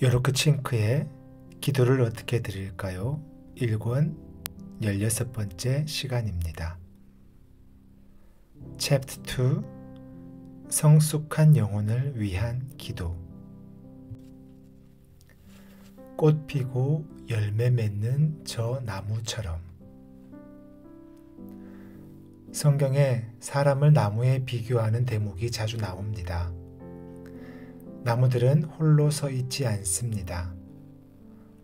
요르크 칭크의 기도를 어떻게 드릴까요? 1권 16번째 시간입니다. 챕터 2 성숙한 영혼을 위한 기도. 꽃 피고 열매 맺는 저 나무처럼. 성경에 사람을 나무에 비교하는 대목이 자주 나옵니다. 나무들은 홀로 서 있지 않습니다.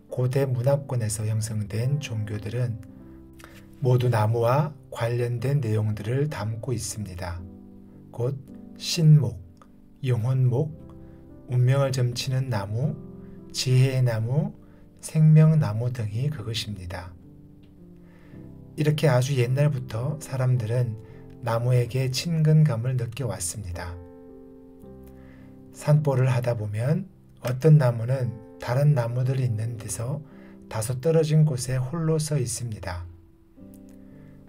고대 문화권에서 형성된 종교들은 모두 나무와 관련된 내용들을 담고 있습니다. 곧 신목, 영혼목, 운명을 점치는 나무, 지혜의 나무, 생명나무 등이 그것입니다. 이렇게 아주 옛날부터 사람들은 나무에게 친근감을 느껴왔습니다. 산보를 하다 보면 어떤 나무는 다른 나무들이 있는 데서 다소 떨어진 곳에 홀로 서 있습니다.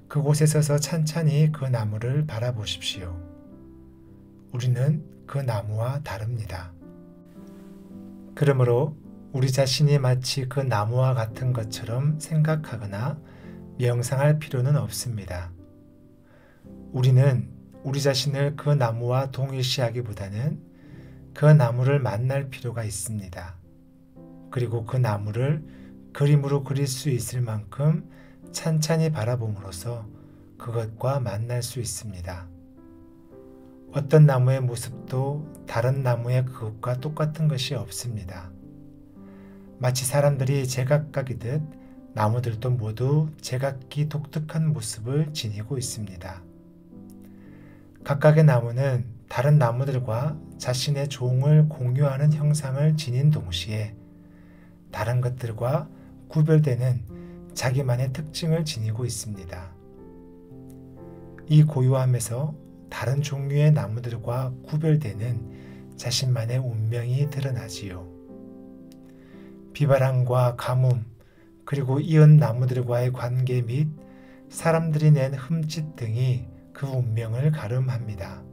그곳에 서서 찬찬히 그 나무를 바라보십시오. 우리는 그 나무와 다릅니다. 그러므로 우리 자신이 마치 그 나무와 같은 것처럼 생각하거나 명상할 필요는 없습니다. 우리는 우리 자신을 그 나무와 동일시하기보다는 그 나무를 만날 필요가 있습니다. 그리고 그 나무를 그림으로 그릴 수 있을 만큼 찬찬히 바라봄으로써 그것과 만날 수 있습니다. 어떤 나무의 모습도 다른 나무의 그것과 똑같은 것이 없습니다. 마치 사람들이 제각각이듯 나무들도 모두 제각기 독특한 모습을 지니고 있습니다. 각각의 나무는 다른 나무들과 자신의 종을 공유하는 형상을 지닌 동시에 다른 것들과 구별되는 자기만의 특징을 지니고 있습니다. 이 고유함에서 다른 종류의 나무들과 구별되는 자신만의 운명이 드러나지요. 비바람과 가뭄, 그리고 이웃 나무들과의 관계 및 사람들이 낸 흠집 등이 그 운명을 가름합니다.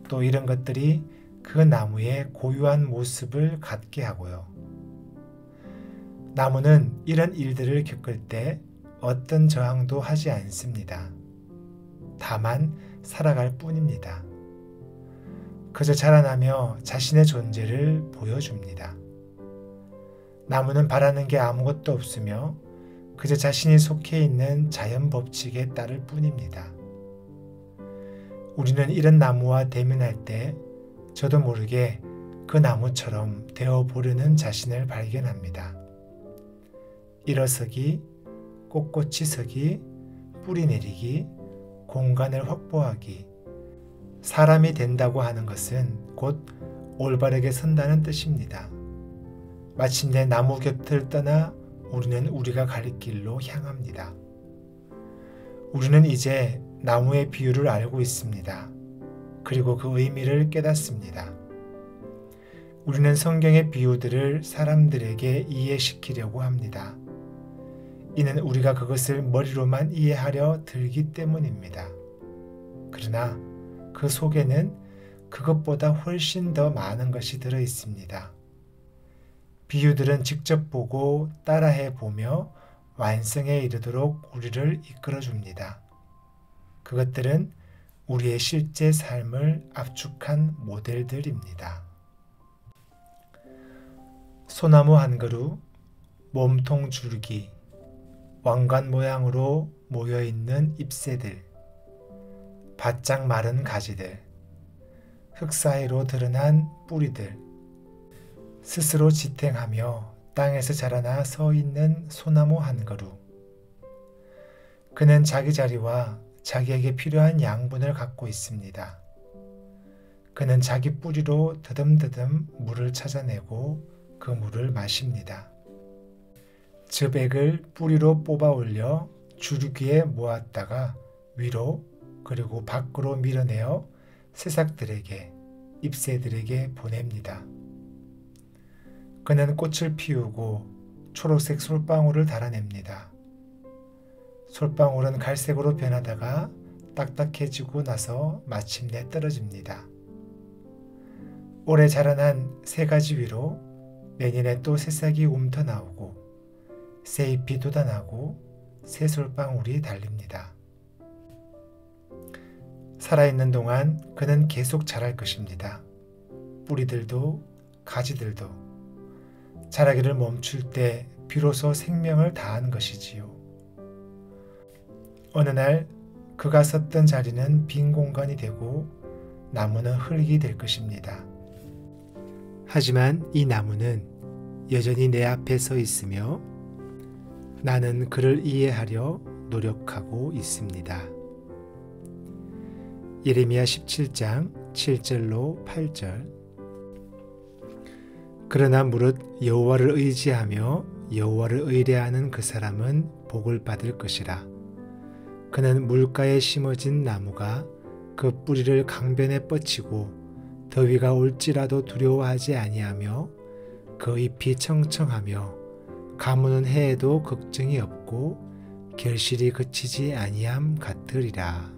또 이런 것들이 그 나무의 고유한 모습을 갖게 하고요. 나무는 이런 일들을 겪을 때 어떤 저항도 하지 않습니다. 다만 살아갈 뿐입니다. 그저 자라나며 자신의 존재를 보여줍니다. 나무는 바라는 게 아무것도 없으며 그저 자신이 속해 있는 자연 법칙에 따를 뿐입니다. 우리는 이런 나무와 대면할 때 저도 모르게 그 나무처럼 되어보려는 자신을 발견합니다. 일어서기, 꼿꼿이 서기, 뿌리 내리기, 공간을 확보하기. 사람이 된다고 하는 것은 곧 올바르게 선다는 뜻입니다. 마침내 나무 곁을 떠나 우리는 우리가 갈 길로 향합니다. 우리는 이제 나무의 비유를 알고 있습니다. 그리고 그 의미를 깨닫습니다. 우리는 성경의 비유들을 사람들에게 이해시키려고 합니다. 이는 우리가 그것을 머리로만 이해하려 들기 때문입니다. 그러나 그 속에는 그것보다 훨씬 더 많은 것이 들어 있습니다. 비유들은 직접 보고 따라해 보며 완성에 이르도록 우리를 이끌어 줍니다. 그것들은 우리의 실제 삶을 압축한 모델들입니다. 소나무 한 그루, 몸통 줄기, 왕관 모양으로 모여있는 잎새들, 바짝 마른 가지들, 흙 사이로 드러난 뿌리들, 스스로 지탱하며 땅에서 자라나 서 있는 소나무 한 그루. 그는 자기 자리와 자기에게 필요한 양분을 갖고 있습니다. 그는 자기 뿌리로 드듬드듬 물을 찾아내고 그 물을 마십니다. 즙액을 뿌리로 뽑아 올려 줄기에 모았다가 위로 그리고 밖으로 밀어내어 새싹들에게, 잎새들에게 보냅니다. 그는 꽃을 피우고 초록색 솔방울을 달아냅니다. 솔방울은 갈색으로 변하다가 딱딱해지고 나서 마침내 떨어집니다. 오래 자라난 새 가지 위로 내년에 또 새싹이 움터 나오고 새잎이 돋아나고 새솔방울이 달립니다. 살아있는 동안 그는 계속 자랄 것입니다. 뿌리들도 가지들도. 자라기를 멈출 때 비로소 생명을 다한 것이지요. 어느 날 그가 섰던 자리는 빈 공간이 되고 나무는 흙이 될 것입니다. 하지만 이 나무는 여전히 내 앞에 서 있으며 나는 그를 이해하려 노력하고 있습니다. 예레미야 17장 7절로 8절. 그러나 무릇 여호와를 의지하며 여호와를 의뢰하는 그 사람은 복을 받을 것이라. 그는 물가에 심어진 나무가 그 뿌리를 강변에 뻗치고 더위가 올지라도 두려워하지 아니하며 그 잎이 청청하며 가무는 해에도 걱정이 없고 결실이 그치지 아니함 같으리라.